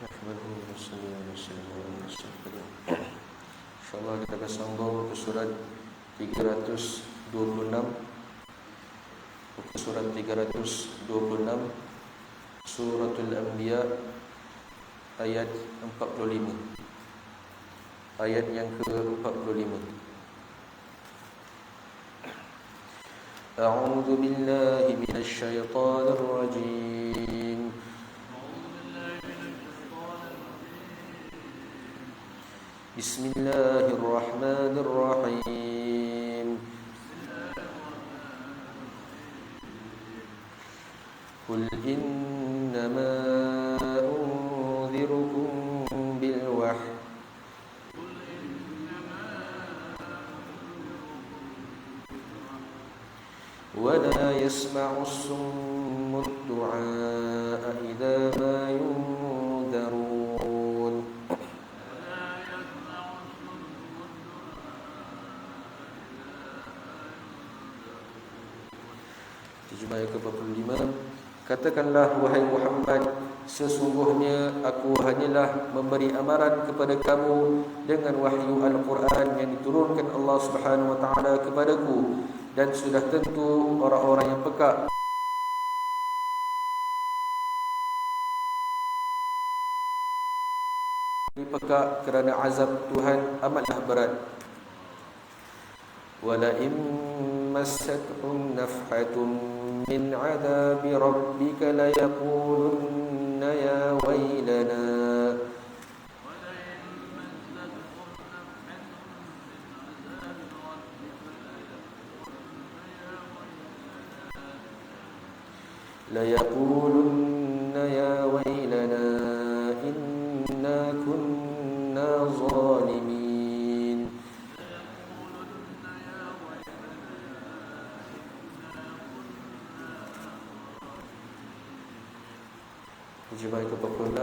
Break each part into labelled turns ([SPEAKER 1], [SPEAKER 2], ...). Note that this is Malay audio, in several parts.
[SPEAKER 1] InsyaAllah kita akan sambung ke surat 326. Surat 326 Suratul Anbiya ayat 45. Ayat yang ke-45. A'udzu billahi minasy syaithanir rajim. Bismillahirrahmanirrahim. Qul innama unzirukum bil wahyi wa la yasma'u as-summu ad-du'a idza ma yunzarun. Terjemah ayat ke-45. Katakanlah wahai Muhammad, sesungguhnya aku hanyalah memberi amaran kepada kamu dengan wahyu Al-Quran yang diturunkan Allah Subhanahu wa taala kepadaku, dan sudah tentu orang-orang yang peka kerana azab Tuhan amatlah berat. Wala immassatuhum nafhatun min 'adabi rabbika la yaqulunna ya waylana inna kunna zalimin. Terjemah ke-46.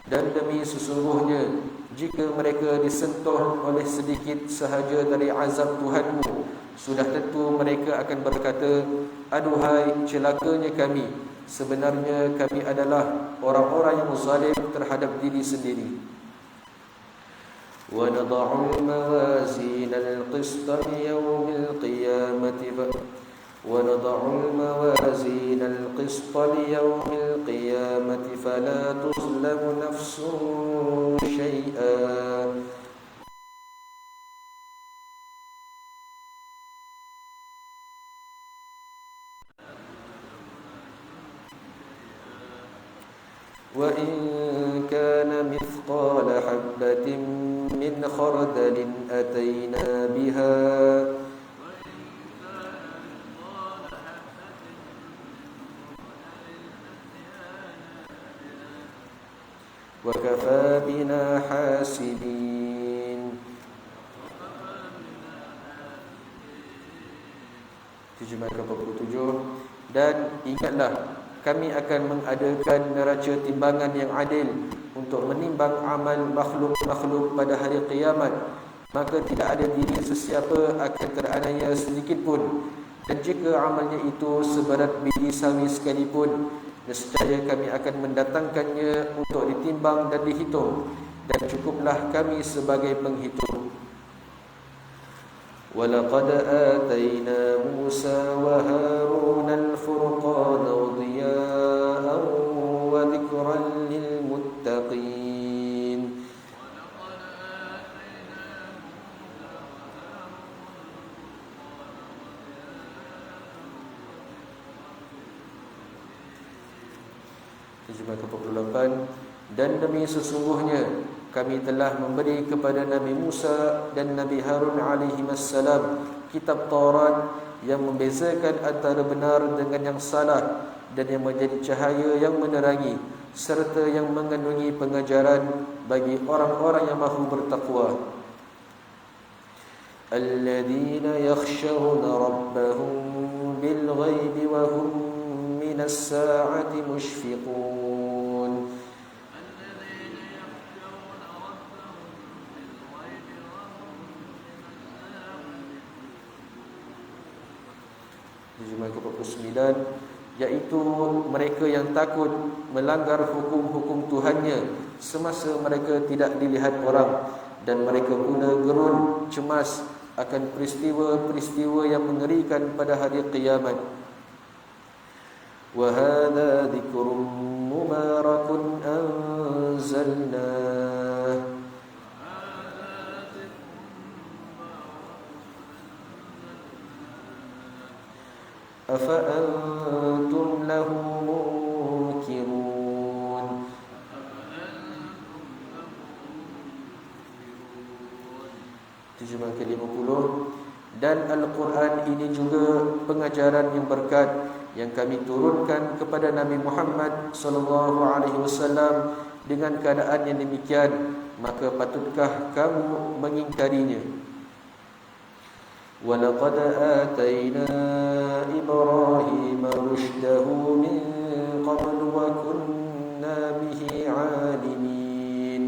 [SPEAKER 1] Dan demi sesungguhnya jika mereka disentuh oleh sedikit sahaja dari azab Tuhanmu, sudah tentu mereka akan berkata, aduhai celakanya kami, sebenarnya kami adalah orang-orang yang zalim terhadap diri sendiri. Wa nad'u al-mawazin al-qista liyawmil qiyamati وَنَضَعُ الْمَوَازِينَ الْقِسْطَ لِيَوْمِ الْقِيَامَةِ فَلَا تُظْلَمُ نَفْسٌ شَيْئًا وَإِنْ كَانَ مِثْقَالَ حَبَّةٍ مِّنْ خَرْدَلٍ أَتَيْنَا بِهَا وَكَفَى بِنَا حَاسِبِينَ. Terjemah ke-47. Dan ingatlah, kami akan mengadakan neraca timbangan yang adil untuk menimbang amal makhluk-makhluk pada hari kiamat. Maka tidak ada diri sesiapa akan teraniaya sedikit pun. Dan jika amalnya itu seberat biji sawi sekalipun, nescaya kami akan mendatangkannya untuk ditimbang dan dihitung, dan cukuplah kami sebagai penghitung. وَلَقَدْ آتَيْنَا مُوسَى وَهَارُونَ الْفُرْقَانَ وَضِيَاءً وَذِكْرًا لِلْمُتَّقِينَ. Terjemah ke-48. Dan demi sesungguhnya kami telah memberi kepada Nabi Musa dan Nabi Harun alaihimassalam kitab Taurat yang membezakan antara benar dengan yang salah, dan yang menjadi cahaya yang menerangi, serta yang mengandungi pengajaran bagi orang-orang yang mahu bertakwa. Alladzina yakhshawna rabbahum bil ghaibi wa hum minas sa'ati mushfiqun. Terjemah ke-49, iaitu mereka yang takut melanggar hukum-hukum Tuhannya semasa mereka tidak dilihat orang, dan mereka pula gerun cemas akan peristiwa-peristiwa yang mengerikan pada hari kiamat. Wa hadza dzikrun mubarakun anzalnah afa antum lahu munkirun. Terjemah ke-50. Dan Al-Quran ini juga pengajaran yang berkat yang kami turunkan kepada Nabi Muhammad sallallahu alaihi wasallam. Dengan keadaan yang demikian, maka patutkah kamu mengingkarinya? وَلَقَدْ آتَيْنَا إِبْرَاهِيمَ رُشْدَهُ مِنْ قَبْلُ وَكُنَّا بِهِ عَالِمِينَ.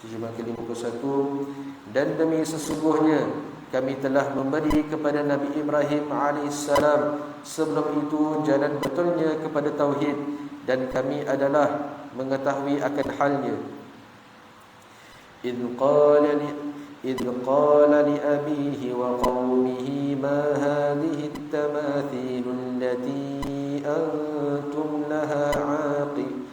[SPEAKER 1] Terjemah ke-51. Dan demi sesungguhnya kami telah memberi kepada Nabi Ibrahim AS sebelum itu jalan betulnya kepada tauhid, dan kami adalah mengetahui akan halnya. إذ قال لأبيه وقومه ما هذه التماثيل التي أنتم لها عاقلون.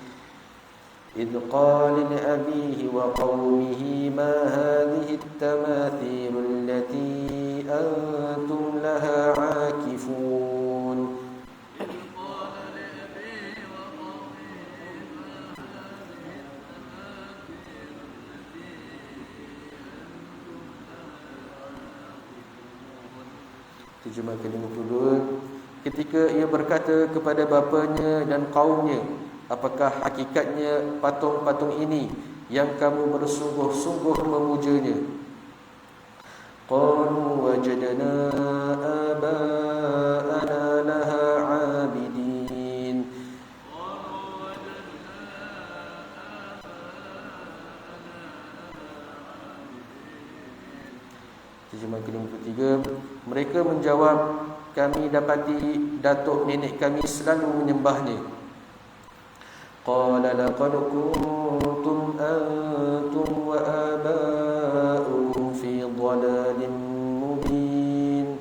[SPEAKER 1] إذ قال لأبيه وقومه ما هذه التماثيل التي أنتم لها عاكفون. Terjemah ke-52. Ketika ia berkata kepada bapanya dan kaumnya, apakah hakikatnya patung-patung ini yang kamu bersungguh-sungguh memujanya? Qalu wajadna aba'ana laha 'abidin. Terjemah ke-53. Mereka menjawab, kami dapati datuk nenek kami selalu menyembahnya. Qala laqad kuntum antum wa aba'ukum fi dhalalin mubin.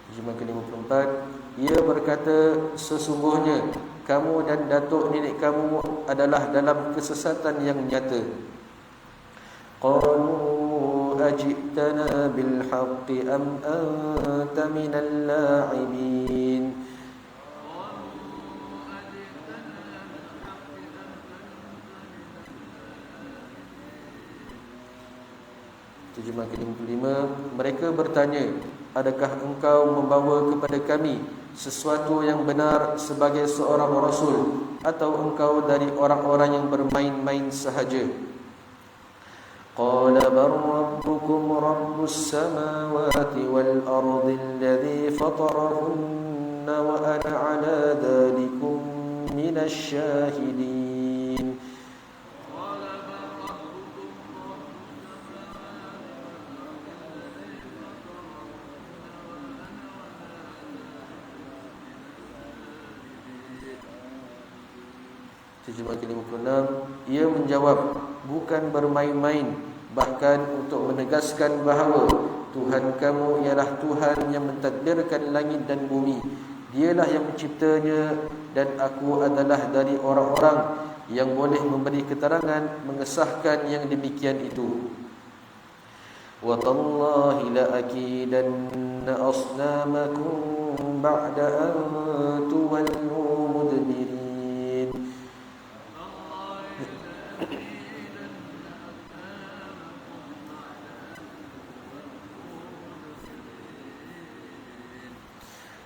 [SPEAKER 1] Terjemah ke-54. Ia berkata, sesungguhnya kamu dan datuk nenek kamu adalah dalam kesesatan yang nyata. Qalu ajitana bil haqqi am anta minal la'ibin. Terjemah ke-55. Mereka bertanya, adakah engkau membawa kepada kami sesuatu yang benar sebagai seorang rasul, atau engkau dari orang-orang yang bermain-main sahaja? Qala bal rabbukum rabbus samawati wal ardi alladhi fatarahunna wa ana ala dhalikum minasy syahidin. Terjemah ke-56. Ia menjawab, bukan bermain-main, bahkan untuk menegaskan bahawa Tuhan kamu ialah Tuhan yang mentadbirkan langit dan bumi. Dialah yang menciptanya, dan aku adalah dari orang-orang yang boleh memberi keterangan mengesahkan yang demikian itu. Wa tallahi la akidanna asnamakum ba'da an tuwallu mudbirin.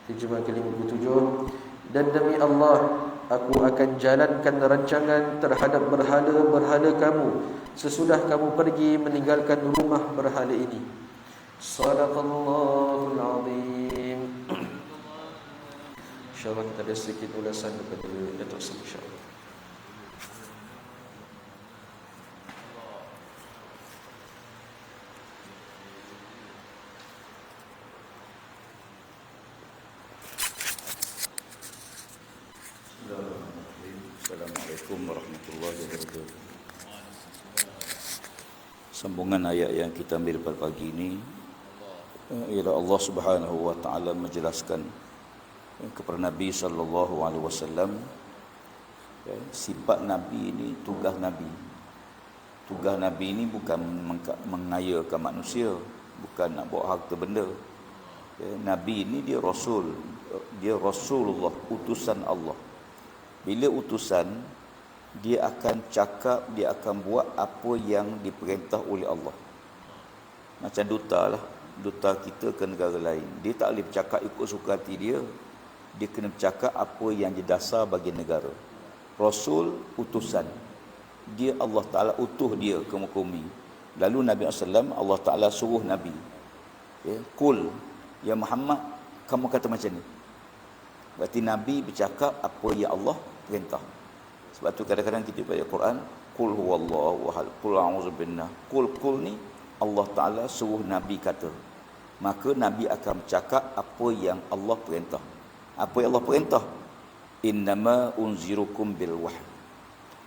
[SPEAKER 1] Terjemah ke-57. Dan demi Allah, aku akan jalankan rancangan terhadap berhala-berhala kamu sesudah kamu pergi meninggalkan rumah berhala ini. Shadaqallahul azim. InsyaAllah kita ada sedikit ulasan daripada Datuk Seri, insyaAllah.
[SPEAKER 2] Assalamualaikum warahmatullahi wabarakatuh. Sambungan ayat yang kita ambil pada pagi ini ialah Allah Subhanahu wa taala menjelaskan kepada Nabi sallallahu alaihi wasallam sifat Nabi ini, tugas Nabi. Tugas Nabi ini bukan mengayakan manusia, bukan nak bawa harta benda. Nabi ini dia Rasul, dia Rasulullah, utusan Allah. Bila utusan, dia akan cakap, dia akan buat apa yang diperintah oleh Allah. Macam duta lah, duta kita ke negara lain. Dia tak boleh bercakap ikut suka hati dia. Dia kena bercakap apa yang didasar bagi negara. Rasul, utusan. Dia Allah Ta'ala utuh dia ke muka bumi. Lalu Nabi SAW, Allah Ta'ala suruh Nabi. Qul, ya Muhammad, kamu kata macam ni. Berarti Nabi bercakap apa yang Allah perintah. Sebab tu kadang-kadang kita baca Quran, qul huwallahu ahad, qul a'udzu binnah. Qul ni Allah Taala suruh Nabi kata. Maka Nabi akan bercakap apa yang Allah perintah. Apa yang Allah perintah? Innama unzirukum bil wahyi.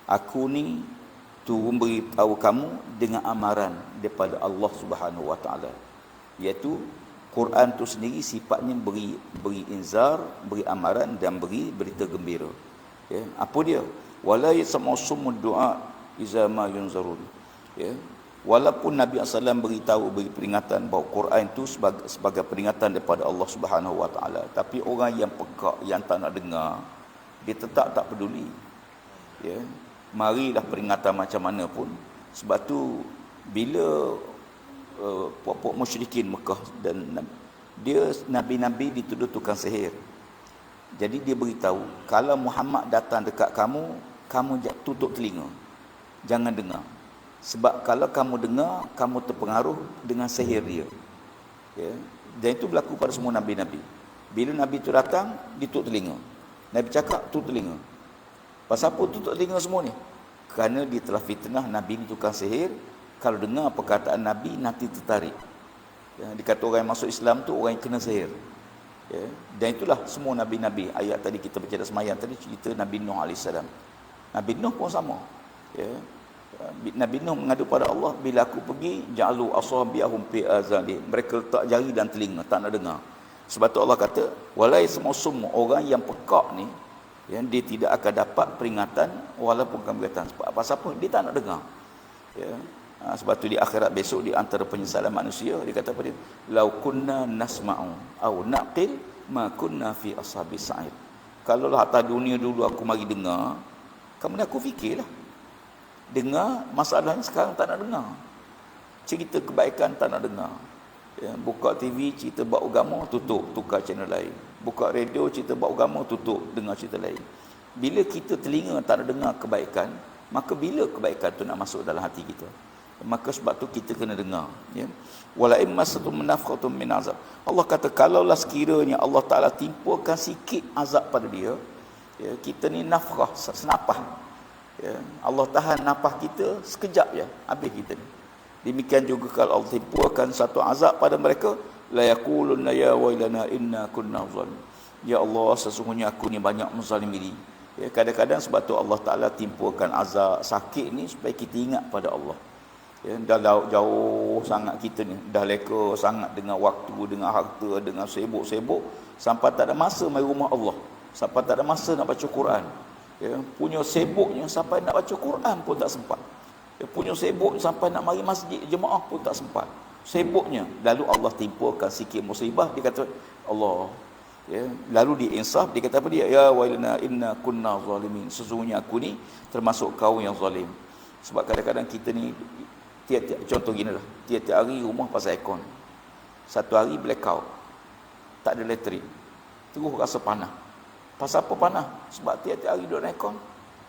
[SPEAKER 2] Aku ni turun beritahu kamu dengan amaran daripada Allah Subhanahu wa taala. Iaitu Quran tu sendiri sifatnya beri inzar, beri amaran dan beri berita gembira. Ya, apa dia? Wala yasma'u du'a iza ma yunzarun. Ya. Walaupun Nabi SAW beritahu, beri peringatan bahawa Quran itu sebagai peringatan daripada Allah Subhanahu wa taala, tapi orang yang pekak, yang tak nak dengar, dia tetap tak peduli. Ya. Marilah peringatan macam mana pun. Sebab tu bila puak-puak musyrikin Mekah dan dia nabi-nabi dituduh tukang sihir. Jadi dia beritahu, kalau Muhammad datang dekat kamu, kamu tutup telinga. Jangan dengar. Sebab kalau kamu dengar, kamu terpengaruh dengan sihir dia. Ya. Dan itu berlaku pada semua nabi-nabi. Bila nabi itu datang, ditutup telinga. Nabi cakap, tutup telinga. Pasal apa tutup telinga semua ni? Kerana dia telah fitnah nabi ni tukang sihir. Kalau dengar perkataan nabi, nanti tertarik. Ya, dikata orang yang masuk Islam tu orang yang kena sihir. Ya, dan itulah semua nabi-nabi. Ayat tadi kita baca semayang tadi cerita Nabi Nuh AS. Nabi Nuh pun sama. Ya, Nabi Nuh mengadu pada Allah, bila aku pergi ja'alu asabiahum fi azali. Mereka letak jari dan telinga, tak nak dengar. Sebab tu Allah kata, walai semua orang yang pekak ni, ya, dia tidak akan dapat peringatan walaupun peringatan. Sebab apa? Dia tak nak dengar. Ya. Sebab tu di akhirat besok, di antara penyesalan manusia, dia kata pada dia, lau kunna nasma'u au naqil ma kunna fi ashabis sa'id. Kalau lah atas dunia dulu aku mari dengar, kemudian aku fikirlah. Dengar, masalahnya sekarang tak nak dengar. Cerita kebaikan tak nak dengar. Ya, buka TV cerita bab agama, tutup, tukar channel lain. Buka radio cerita bab agama, tutup, dengar cerita lain. Bila kita telinga tak nak dengar kebaikan, maka bila kebaikan tu nak masuk dalam hati kita? Maka sebab tu kita kena dengar, ya. Wala immasatu minafqatun min azab. Allah kata kalaulah sekiranya Allah Taala timpakan sikit azab pada dia, ya, kita ni nafkah, senapah. Ya, Allah tahan nafas kita sekejap je, habis kita ni. Demikian juga kalau Allah timpakan satu azab pada mereka, la yaquluna ya wailana inna kunna zalimin. Ya Allah, sesungguhnya aku ni banyak menzalim diri. Ya, kadang-kadang sebab tu Allah Taala timpakan azab sakit ni supaya kita ingat pada Allah. Ya, dah jauh sangat kita ni, dah leka sangat dengan waktu, dengan harta, dengan sibuk-sibuk, sampai tak ada masa mai rumah Allah, sampai tak ada masa nak baca Quran. Ya, punya sibuknya sampai nak baca Quran pun tak sempat. Ya, punya sibuk sampai nak mari masjid jemaah pun tak sempat. Sibuknya, lalu Allah timpakan sikit musibah, dia kata Allah, ya, lalu dia insaf, dia kata apa dia? Ya wailana inna kunna zalimin. Sesungguhnya aku ni termasuk kaum yang zalim. Sebab kadang-kadang kita ni tiap-tiap, contoh gini lah, tiap-tiap hari rumah pasal aircon, satu hari blackout, tak ada elektrik, terus rasa panas. Pasal apa panas? Sebab tiap-tiap hari duduk aircon.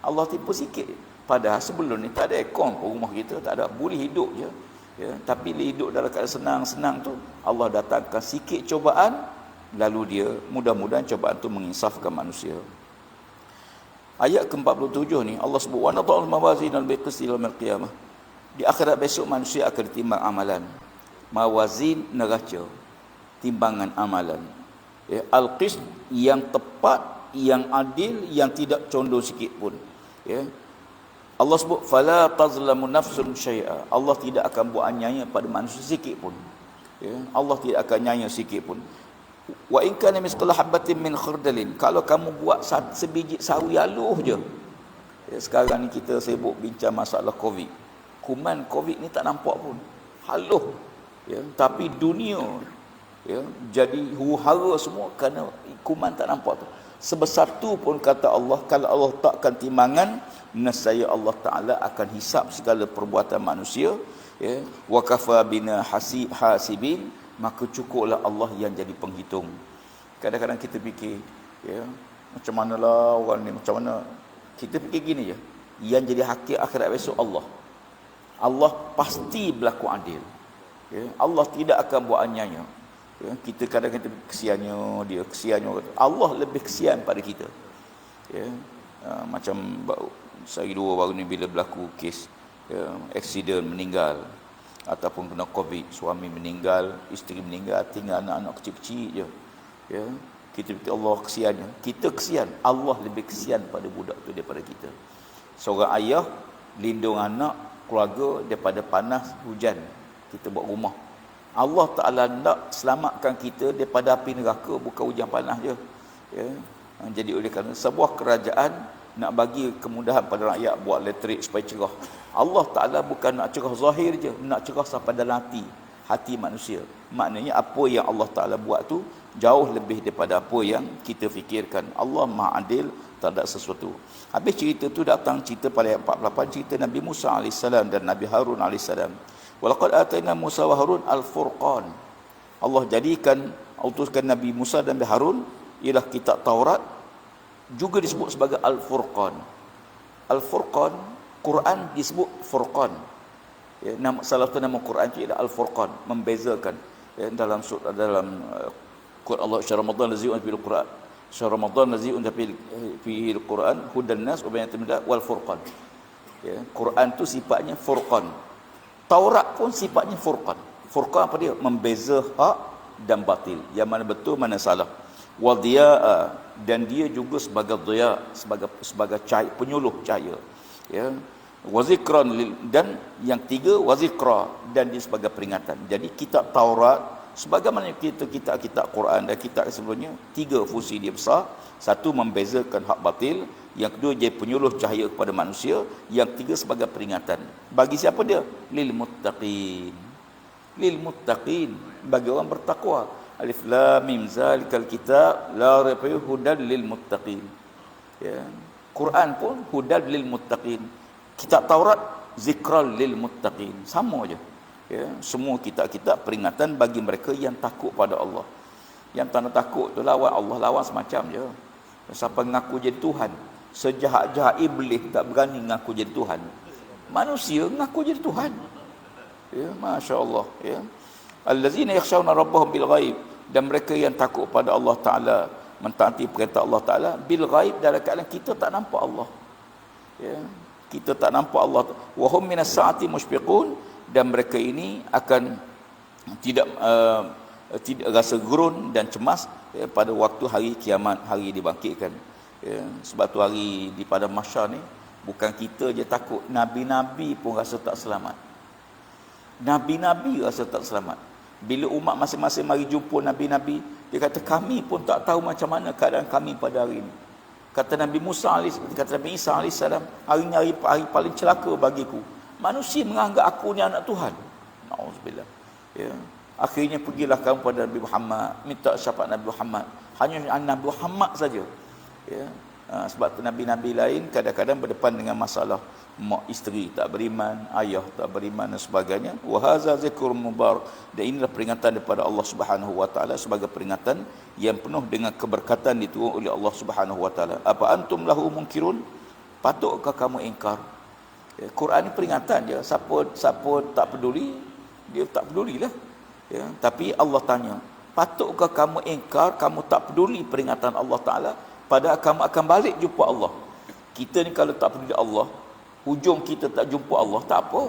[SPEAKER 2] Allah tipu sikit. Padahal sebelum ni tak ada aircon pun rumah kita, tak ada, boleh hidup je, ya. Tapi hidup dalam keadaan senang-senang tu, Allah datangkan sikit cobaan, lalu dia mudah-mudahan cobaan itu menginsafkan manusia. Ayat ke-47 ni Allah sebut wa nadha'ul mawazin al-qisti yaumil qiyamah. Di akhirat besok manusia akan ditimbang amalan. Mawazin neraca, timbangan amalan. Ya, al-qist yang tepat, yang adil, yang tidak condong sikit pun. Ya. Allah sebut fala tazlamu nafsun syai'a. Allah tidak akan buat anyaya pada manusia sikit pun. Ya, Allah tidak akan nyaya sikit pun. Wa in kana misqala habatin min khardalin, kalau kamu buat sebiji sawi aluh je. Ya, sekarang ni kita sibuk bincang masalah Covid. Kuman Covid ni tak nampak pun. Haluh. Ya, tapi dunia ya jadi huru-hara semua kerana kuman tak nampak tu. Sebesar tu pun kata Allah, kalau Allah takkan timbangan, nescaya Allah Taala akan hisap segala perbuatan manusia. Ya, wa kafa bina hasibin, maka cukuplah Allah yang jadi penghitung. Kadang-kadang kita fikir, ya, macam manalah orang ni, macam mana? Kita fikir gini je, yang jadi hakim akhirat besok Allah. Allah pasti berlaku adil. Ya, Allah tidak akan buat anyaya. Ya, kita kadang-kadang kesiannya dia, kesiannya Allah lebih kesian pada kita. Ya, macam sehari dua baru ni bila berlaku kes aksiden meninggal ataupun kena Covid, suami meninggal, isteri meninggal, tinggal anak-anak kecil-kecil je. Ya, kita berkata Allah kesiannya. Kita kesian, Allah lebih kesian pada budak tu daripada kita. Seorang ayah lindung anak, keluarga daripada panas hujan. Kita buat rumah. Allah Ta'ala nak selamatkan kita daripada api neraka, bukan hujan panas je. Ya. Jadi oleh kerana sebuah kerajaan nak bagi kemudahan pada rakyat buat elektrik supaya cerah. Allah Ta'ala bukan nak cerah zahir je, nak cerah sampai dalam hati manusia. Maknanya apa yang Allah Ta'ala buat tu jauh lebih daripada apa yang kita fikirkan. Allah Maha Adil, tak ada sesuatu. Habis cerita tu datang cerita pada ayat 48, cerita Nabi Musa AS dan Nabi Harun AS. Walaqad atayna Musa wa Harun al-Furqan. Allah jadikan, utuskan Nabi Musa dan Nabi Harun ialah kitab Taurat, juga disebut sebagai Al-Furqan. Al-Furqan, Quran disebut Furqan. Ya, salah satu nama Quran itu ialah Al-Furqan, membezakan. Ya, dalam Quran Allah syara Ramadan lazi unzil Quran. Syara Ramadan lazi unzil fil Quran hudan nas wa bayyinatin wal furqan. Ya, Quran tu sifatnya Furqan. Taurat pun sifatnya Furqan. Furqan apa dia? Membeza hak dan batil. Yang mana betul, mana salah. Wa dhiya'a, dan dia juga sebagai dhiya, sebagai cahaya, penyuluh cahaya. Ya. Wa zikran, dan yang tiga wa zikra, dan dia sebagai peringatan. Jadi kitab Taurat sebagaimana kitab Quran dan kitab sebelumnya, tiga fungsi dia besar. Satu, membezakan hak batil. Yang kedua, jadi penyuluh cahaya kepada manusia. Yang tiga, sebagai peringatan. Bagi siapa dia? Lil muttaqin. Lil muttaqin, bagi orang bertakwa. Alif lam mim zalikal kitab la raiba fihi hudan lil muttaqin. Ya. Quran pun hudan lil muttaqin. Kitab Taurat zikral lil muttaqin. Sama aja. Ya, semua kitab-kitab peringatan bagi mereka yang takut pada Allah. Yang tak nak takut tu lawan Allah, lawan semacam je. Siapa ngaku jadi Tuhan, sejahat-jahat iblis tak berani ngaku jadi Tuhan. Manusia ngaku jadi Tuhan. Ya, masya-Allah, ya. Allazina yakhshawna rabbahum bil ghaib, dan mereka yang takut pada Allah Taala, mentaati perintah Allah Taala bil ghaib, dalam keadaan kita tak nampak Allah. Ya, kita tak nampak Allah. Wa hum minas saati mushfiqun, dan mereka ini akan tidak rasa gerun dan cemas ya, pada waktu hari kiamat, hari dibangkitkan. Ya, sebab tu hari di padang mahsyar ni bukan kita je takut, nabi-nabi pun rasa tak selamat. Nabi-nabi rasa tak selamat. Bila umat masing-masing mari jumpa nabi-nabi, dia kata kami pun tak tahu macam mana keadaan kami pada hari ini. Kata Nabi Musa kata Nabi Isa alaihissalam, hari ini hari paling celaka bagiku. Manusia menganggap aku ni anak Tuhan. Nauzubillah. Ya. Akhirnya pergilah kamu pada Nabi Muhammad, minta syafaat Nabi Muhammad. Hanya Nabi Muhammad saja. Ya. Sebab tu nabi-nabi lain kadang-kadang berdepan dengan masalah mak isteri tak beriman, ayah tak beriman dan sebagainya. Wa hadza zikrun mubarak. Dan inilah peringatan daripada Allah Subhanahu wa taala sebagai peringatan yang penuh dengan keberkatan diturunkan oleh Allah Subhanahu wa taala. Apa antum lahu munkirun? Patutkah kamu ingkar? Ya, Quran ni peringatan je. Siapa tak peduli, dia tak pedulilah. Ya, tapi Allah tanya, Patutkah kamu ingkar, kamu tak peduli peringatan Allah Ta'ala, padahal kamu akan balik jumpa Allah. Kita ni kalau tak peduli Allah, hujung kita tak jumpa Allah, tak apa.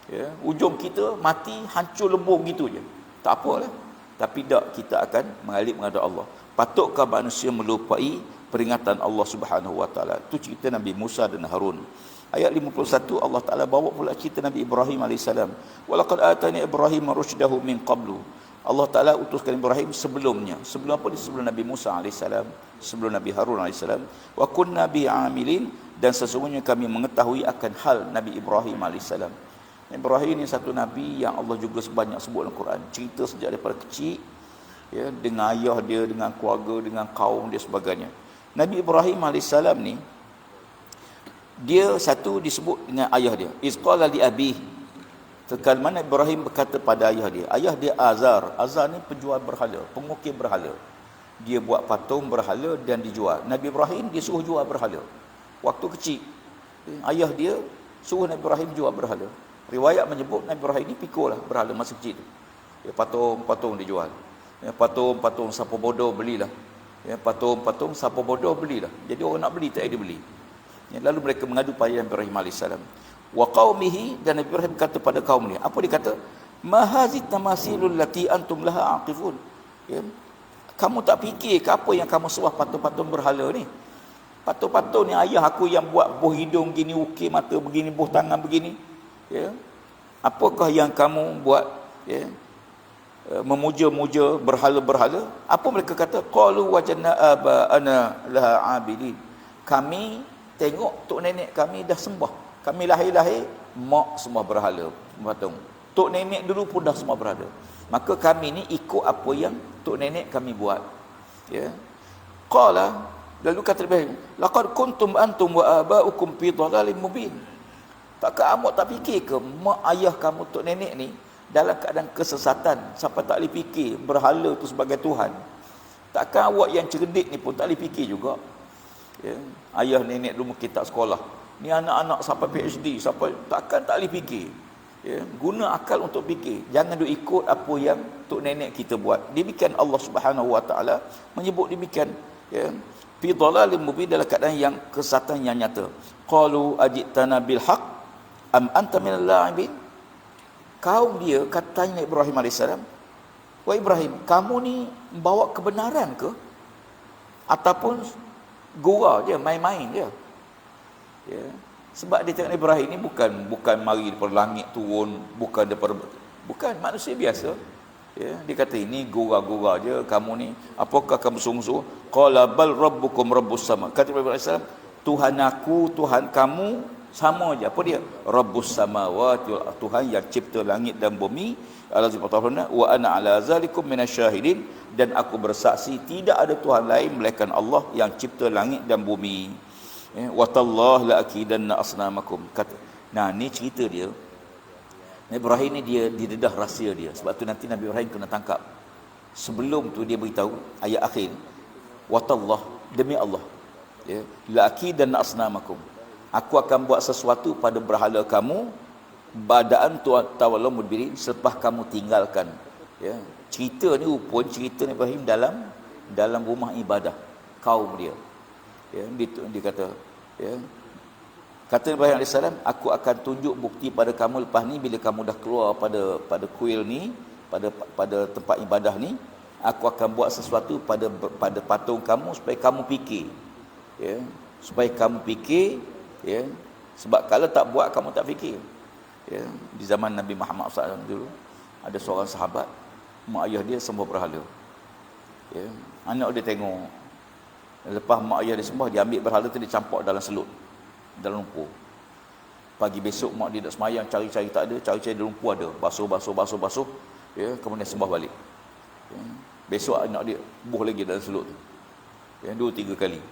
[SPEAKER 2] Ya, hujung kita mati, hancur lebur gitu je, tak apalah. Tapi tak, kita akan mengalir menghadap Allah. Patutkah manusia melupai peringatan Allah Subhanahu Wa Ta'ala? Itu cerita Nabi Musa dan Harun. Ayat 51 Allah Ta'ala bawa pula cerita Nabi Ibrahim AS. Walaqad atani Ibrahim rusydahu min qablu. Allah Ta'ala utuskan Ibrahim sebelumnya. Sebelum apa dia? Sebelum Nabi Musa AS, sebelum Nabi Harun AS. Wa kunna bi'amilin, dan sesungguhnya kami mengetahui akan hal Nabi Ibrahim AS. Ibrahim ni satu Nabi yang Allah juga sebanyak sebut dalam Quran. Cerita sejak daripada kecil, ya, dengan ayah dia, dengan keluarga, dengan kaum dia sebagainya. Nabi Ibrahim AS ni, dia satu disebut dengan ayah dia. Izqala li abih. Tekal mana Ibrahim berkata pada ayah dia. Ayah dia Azar. Azar ni penjual berhala, pengukir berhala. Dia buat patung berhala dan dijual. Nabi Ibrahim dia suruh jual berhala. Waktu kecil, ayah dia suruh Nabi Ibrahim jual berhala. Riwayat menyebut Nabi Ibrahim ni pikul lah berhala masa kecil tu. Ya, patung-patung dijual. Ya, patung-patung siapa bodoh belilah. Ya, patung-patung siapa bodoh belilah. Jadi orang nak beli tak ada beli. Ya, lalu mereka mengadu pada Nabi Ibrahim AS. Wa qaumihi, dan Nabi Ibrahim kata pada kaum dia. Apa dia kata? Ma hazit tamasilul lati antum laha aqifun. Ya, kamu tak fikir ke apa yang kamu sembah patung-patung berhala ni? Patung-patung ni ayah aku yang buat boh hidung begini, ukir mata begini, boh tangan begini. Ya. Apakah yang kamu buat, ya, memuja-muja berhala-berhala? Apa mereka kata? Qalu wajadna aba'ana laha abidin. Kami tengok tok nenek kami dah sembah. Kami lahir-lahir mak sembah berhala, patung. Tok nenek dulu pun dah sembah berhala. Maka kami ni ikut apa yang tok nenek kami buat. Ya. Qala, lalu kata Ibrahim, laqad kuntum antum wa aba'ukum fi dhalalin mubin. Takkah awak tak fikir ke mak ayah kamu, tok nenek ni dalam keadaan kesesatan sampai tak boleh fikir berhala tu sebagai Tuhan? Takkan awak yang cerdik ni pun tak boleh fikir juga? Ya. Ayah nenek dulu kita sekolah. Ni anak-anak sampai PhD, sampai takkan tak boleh fikir. Ya, guna akal untuk fikir. Jangan duk ikut apa yang tok nenek kita buat. Demikian Allah Subhanahu Wa Ta'ala menyebut demikian. Ya, fi dhalalim mubin, dalam keadaan yang kesesatan yang nyata. Qalu ajitana bil haqq am anta minal la'ibin. Kaum dia katanya Ibrahim AS, wah Ibrahim, kamu ni membawa kebenaran ke? Ataupun gurau je, main-main je? Ya. Sebab dia tengok Ibrahim ni bukan mari daripada langit turun, bukan manusia biasa. Ya, dia kata ini gurau-gurau je kamu ni. Apakah kamu sungguh-sungguh? Qala bal rabbukum rabbus sama. Kata Ibrahim AS, Tuhan aku, Tuhan kamu sama je. Apa dia? Rabbus samawati, Tuhan yang cipta langit dan bumi. Allah Subhanahu wa ana ala zalikum minasyahidin, dan aku bersaksi tidak ada Tuhan lain melainkan Allah yang cipta langit dan bumi. Wa tallah la akidanna asnamakum. Kata, nah ni cerita dia. Nabi Ibrahim ni dia didedah rahsia dia. Sebab tu nanti Nabi Ibrahim kena tangkap. Sebelum tu dia beritahu ayat akhir, wa tallah, demi Allah, ya, la akidanna asnamakum. Aku akan buat sesuatu pada berhala kamu badaan tawallu mudbirin, selepas kamu tinggalkan. Ya, cerita ni pun cerita Nabi Ibrahim dalam rumah ibadah kaum dia. Ya, dia kata, ya, kata Ibrahim AS, aku akan tunjuk bukti pada kamu lepas ni, bila kamu dah keluar pada kuil ni, pada tempat ibadah ni, aku akan buat sesuatu pada patung kamu supaya kamu fikir. Ya, supaya kamu fikir, ya, sebab kalau tak buat kamu tak fikir. Ya, di zaman Nabi Muhammad SAW dulu ada seorang sahabat, mak ayah dia sembah berhala. Ya, anak dia tengok. Lepas mak ayah dia sembah, dia ambil berhala tu, dia campak dalam selut, dalam lumpur. Pagi besok mak dia nak semayang, cari-cari tak ada, cari-cari dalam lumpur ada, basuh. Ya, kemudian sembah balik. Ya, besok anak dia buh lagi dalam selut tu. Ya, 2-3 kali.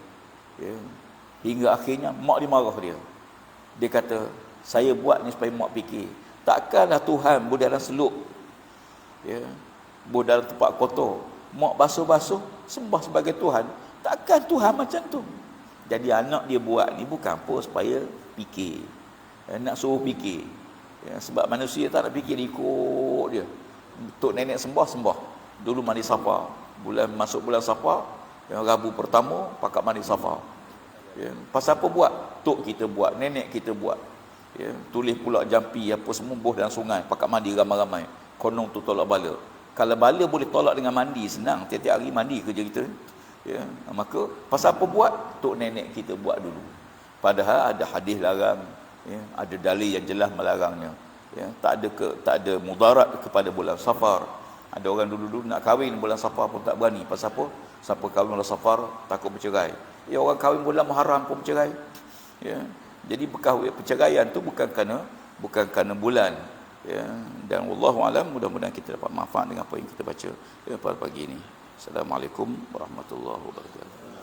[SPEAKER 2] Ya, hingga akhirnya mak dia marah dia. Dia kata, saya buat ni supaya mak fikir. Takkanlah Tuhan buh dalam selut. Ya, buh dalam tempat kotor. Mak basuh-basuh sembah sebagai Tuhan. Takkan Tuhan macam tu. Jadi anak dia buat ni bukan apa supaya fikir. Nak suruh fikir. Ya, sebab manusia tak nak fikir, ikut dia. Tok nenek sembah. Dulu mandi Safar, masuk bulan Safar, yang Rabu pertama pakat mandi Safar. Ya, pasal apa buat? Tok kita buat, nenek kita buat. Ya, tulis pula jampi apa semua boh dalam sungai, pakat mandi ramai-ramai. Konong tu tolak bala. Kalau bala boleh tolak dengan mandi, senang. Tiap-tiap hari mandi kerja kita. Ya, maka pasal apa buat? Tok nenek kita buat dulu. Padahal ada hadis larang, ya, ada dalil yang jelas melarangnya. Ya, tak ada mudarat kepada bulan Safar. Ada orang dulu-dulu nak kahwin bulan Safar pun tak berani. Pasal apa? Siapa kahwin bulan Safar takut bercerai. Ya, orang kahwin bulan Muharram pun bercerai. Ya, jadi perceraian tu bukan kerana bulan. Ya, dan wallahu alam, mudah-mudahan kita dapat manfaat dengan apa yang kita baca pada pagi ini. Assalamualaikum warahmatullahi wabarakatuh.